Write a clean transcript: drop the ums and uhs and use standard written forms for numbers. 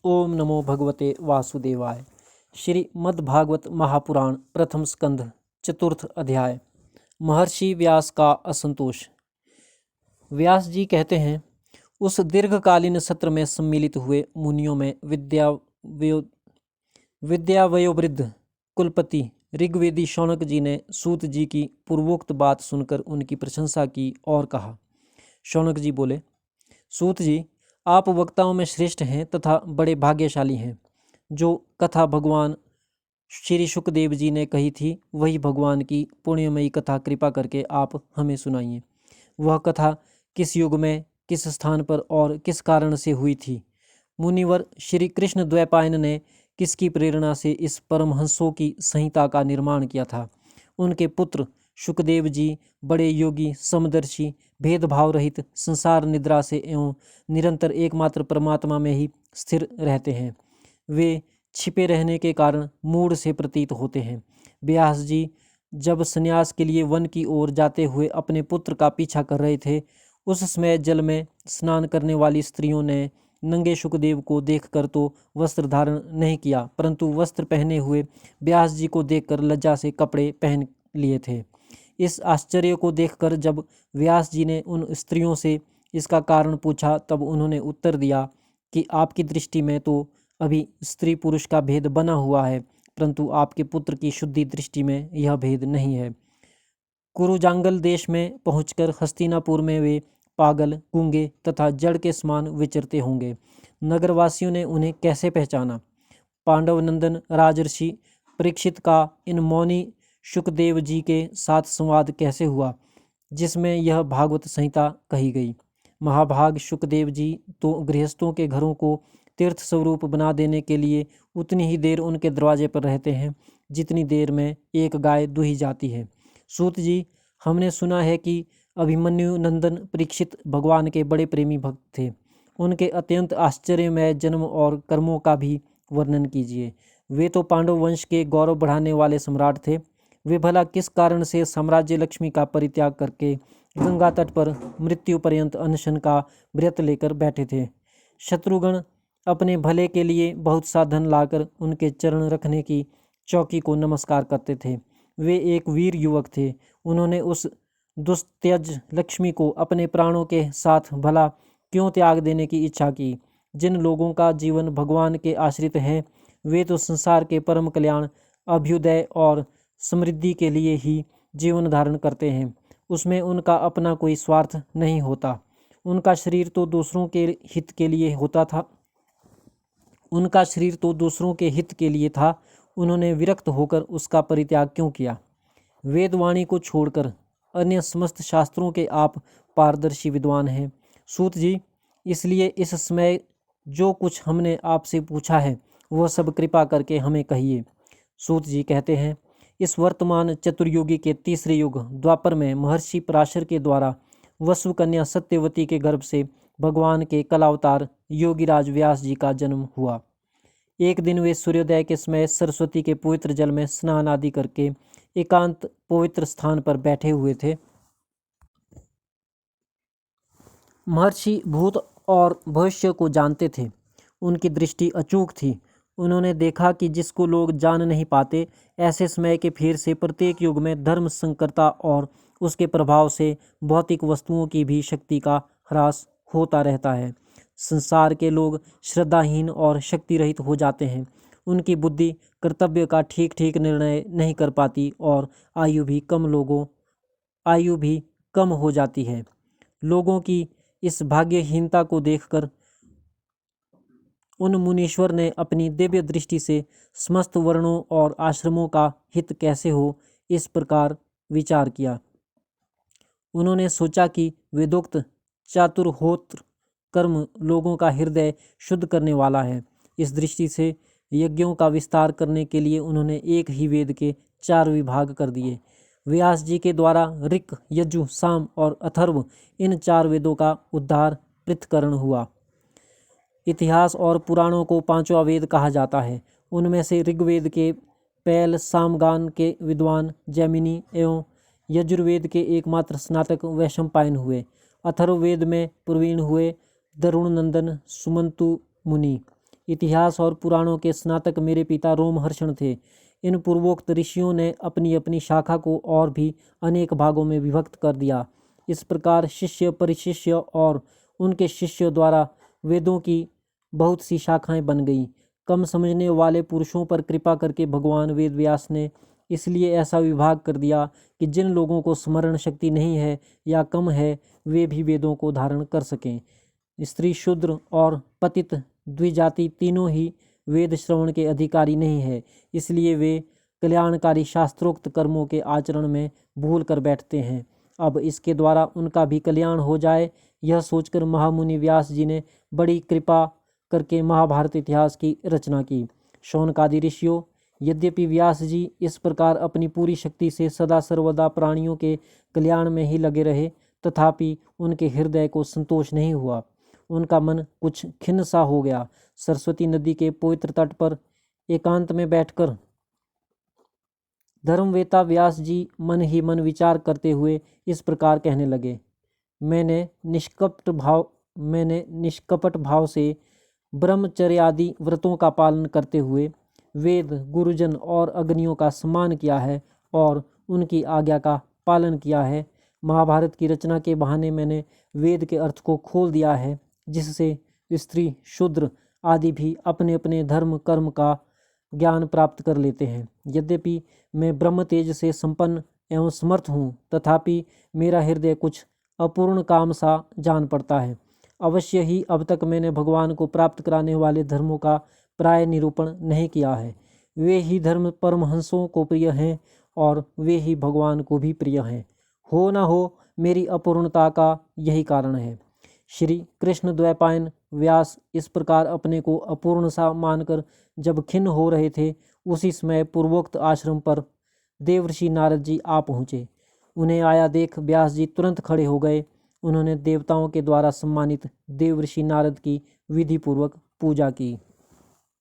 ओम नमो भगवते वासुदेवाय। श्रीमद्भागवत महापुराण प्रथम स्कंध चतुर्थ अध्याय। महर्षि व्यास का असंतोष। व्यास जी कहते हैं, उस दीर्घकालीन सत्र में सम्मिलित हुए मुनियों में विद्यावयोवृद्ध कुलपति ऋग्वेदी शौनक जी ने सूत जी की पूर्वोक्त बात सुनकर उनकी प्रशंसा की और कहा। शौनक जी बोले, सूत जी, आप वक्ताओं में श्रेष्ठ हैं तथा बड़े भाग्यशाली हैं। जो कथा भगवान श्री शुकदेव जी ने कही थी, वही भगवान की पुण्यमयी कथा कृपा करके आप हमें सुनाइए। वह कथा किस युग में, किस स्थान पर और किस कारण से हुई थी? मुनिवर श्री कृष्ण द्वैपायन ने किसकी प्रेरणा से इस परमहंसों की संहिता का निर्माण किया था? उनके पुत्र शुकदेव जी बड़े योगी, समदर्शी, भेदभाव रहित, संसार निद्रा से एवं निरंतर एकमात्र परमात्मा में ही स्थिर रहते हैं। वे छिपे रहने के कारण मूढ़ से प्रतीत होते हैं। व्यास जी जब संन्यास के लिए वन की ओर जाते हुए अपने पुत्र का पीछा कर रहे थे, उस समय जल में स्नान करने वाली स्त्रियों ने नंगे शुकदेव को देखकर तो वस्त्र धारण नहीं किया, परंतु वस्त्र पहने हुए व्यास जी को देखकर लज्जा से कपड़े पहन लिए थे। इस आश्चर्य को देखकर जब व्यास जी ने उन स्त्रियों से इसका कारण पूछा, तब उन्होंने उत्तर दिया कि आपकी दृष्टि में तो अभी स्त्री पुरुष का भेद बना हुआ है, परंतु आपके पुत्र की शुद्धि दृष्टि में यह भेद नहीं है। कुरुजांगल देश में पहुंचकर हस्तिनापुर में वे पागल, गूंगे तथा जड़ के समान विचरते होंगे। नगरवासियों ने उन्हें कैसे पहचाना? पांडव नंदन राजर्षि परीक्षित का इन मौनी शुकदेव जी के साथ संवाद कैसे हुआ, जिसमें यह भागवत संहिता कही गई? महाभाग शुकदेव जी तो गृहस्थों के घरों को तीर्थ स्वरूप बना देने के लिए उतनी ही देर उनके दरवाजे पर रहते हैं जितनी देर में एक गाय दूही जाती है। सूत जी, हमने सुना है कि अभिमन्यु नंदन परीक्षित भगवान के बड़े प्रेमी भक्त थे। उनके अत्यंत आश्चर्यमय जन्म और कर्मों का भी वर्णन कीजिए। वे तो पांडव वंश के गौरव बढ़ाने वाले सम्राट थे। वे भला किस कारण से साम्राज्य लक्ष्मी का परित्याग करके गंगा तट पर मृत्यु पर्यंत अनशन का व्रत लेकर बैठे थे? शत्रुगण अपने भले के लिए बहुत सा धन लाकर उनके चरण रखने की चौकी को नमस्कार करते थे। वे एक वीर युवक थे। उन्होंने उस दुस्त्यज लक्ष्मी को अपने प्राणों के साथ भला क्यों त्याग देने की इच्छा की? जिन लोगों का जीवन भगवान के आश्रित है, वे तो संसार के परम कल्याण, अभ्युदय और समृद्धि के लिए ही जीवन धारण करते हैं। उसमें उनका अपना कोई स्वार्थ नहीं होता। उनका शरीर तो दूसरों के हित के लिए होता था। उनका शरीर तो दूसरों के हित के लिए था। उन्होंने विरक्त होकर उसका परित्याग क्यों किया? वेदवाणी को छोड़कर अन्य समस्त शास्त्रों के आप पारदर्शी विद्वान हैं। सूत जी, इसलिए इस समय जो कुछ हमने आपसे पूछा है वह सब कृपा करके हमें कहिए। सूत जी कहते हैं, इस वर्तमान चतुर्युगी के तीसरे युग द्वापर में महर्षि पराशर के द्वारा वसु कन्या सत्यवती के गर्भ से भगवान के कलावतार योगीराज व्यास जी का जन्म हुआ। एक दिन वे सूर्योदय के समय सरस्वती के पवित्र जल में स्नान आदि करके एकांत पवित्र स्थान पर बैठे हुए थे। महर्षि भूत और भविष्य को जानते थे। उनकी दृष्टि अचूक थी। उन्होंने देखा कि जिसको लोग जान नहीं पाते, ऐसे समय के फेर से प्रत्येक युग में धर्म संकरता और उसके प्रभाव से भौतिक वस्तुओं की भी शक्ति का ह्रास होता रहता है। संसार के लोग श्रद्धाहीन और शक्ति रहित हो जाते हैं। उनकी बुद्धि कर्तव्य का ठीक ठीक निर्णय नहीं कर पाती और आयु भी कम हो जाती है। लोगों की इस भाग्यहीनता को देखकर उन मुनीश्वर ने अपनी दिव्य दृष्टि से समस्त वर्णों और आश्रमों का हित कैसे हो, इस प्रकार विचार किया। उन्होंने सोचा कि वेदोक्त चातुर्होत्र कर्म लोगों का हृदय शुद्ध करने वाला है। इस दृष्टि से यज्ञों का विस्तार करने के लिए उन्होंने एक ही वेद के 4 विभाग कर दिए। व्यास जी के द्वारा ऋक्, यजु, साम और अथर्व, इन 4 वेदों का उद्धार पृथक्करण हुआ। इतिहास और पुराणों को 5वां वेद कहा जाता है। उनमें से ऋग्वेद के पैल सामगान के विद्वान जैमिनी एवं यजुर्वेद के एकमात्र स्नातक वैशंपायन हुए। अथर्ववेद में प्रवीण हुए दरुण नंदन सुमंतु मुनि। इतिहास और पुराणों के स्नातक मेरे पिता रोमहर्षण थे। इन पूर्वोक्त ऋषियों ने अपनी अपनी शाखा को और भी अनेक भागों में विभक्त कर दिया। इस प्रकार शिष्य परिशिष्य और उनके शिष्यों द्वारा वेदों की बहुत सी शाखाएं बन गईं। कम समझने वाले पुरुषों पर कृपा करके भगवान वेद व्यास ने इसलिए ऐसा विभाग कर दिया कि जिन लोगों को स्मरण शक्ति नहीं है या कम है, वे भी वेदों को धारण कर सकें। स्त्री, शूद्र और पतित द्विजाति तीनों ही वेद श्रवण के अधिकारी नहीं है, इसलिए वे कल्याणकारी शास्त्रोक्त कर्मों के आचरण में भूल कर बैठते हैं। अब इसके द्वारा उनका भी कल्याण हो जाए, यह सोचकर महामुनि व्यास जी ने बड़ी कृपा करके महाभारत इतिहास की रचना की। शौनकादि ऋषियों, यद्यपि व्यास जी इस प्रकार अपनी पूरी शक्ति से सदा सर्वदा प्राणियों के कल्याण में ही लगे रहे, तथापि उनके हृदय को संतोष नहीं हुआ। उनका मन कुछ खिन्न सा हो गया। सरस्वती नदी के पवित्र तट पर एकांत में बैठकर धर्मवेता व्यास जी मन ही मन विचार करते हुए इस प्रकार कहने लगे। मैंने निष्कपट भाव से ब्रह्मचर्य आदि व्रतों का पालन करते हुए वेद, गुरुजन और अग्नियों का सम्मान किया है और उनकी आज्ञा का पालन किया है। महाभारत की रचना के बहाने मैंने वेद के अर्थ को खोल दिया है, जिससे स्त्री, शूद्र आदि भी अपने अपने धर्म कर्म का ज्ञान प्राप्त कर लेते हैं। यद्यपि मैं ब्रह्म तेज से संपन्न एवं समर्थ हूँ, तथापि मेरा हृदय कुछ अपूर्ण काम सा जान पड़ता है। अवश्य ही अब तक मैंने भगवान को प्राप्त कराने वाले धर्मों का प्राय निरूपण नहीं किया है। वे ही धर्म परमहंसों को प्रिय हैं और वे ही भगवान को भी प्रिय हैं। हो न हो, मेरी अपूर्णता का यही कारण है। श्री कृष्ण द्वैपायन व्यास इस प्रकार अपने को अपूर्ण सा मानकर जब खिन्न हो रहे थे, उसी समय पूर्वोक्त आश्रम पर देवर्षि नारद जी आ पहुँचे। उन्हें आया देख व्यास जी तुरंत खड़े हो गए। उन्होंने देवताओं के द्वारा सम्मानित देवर्षि नारद की विधि पूर्वक पूजा की।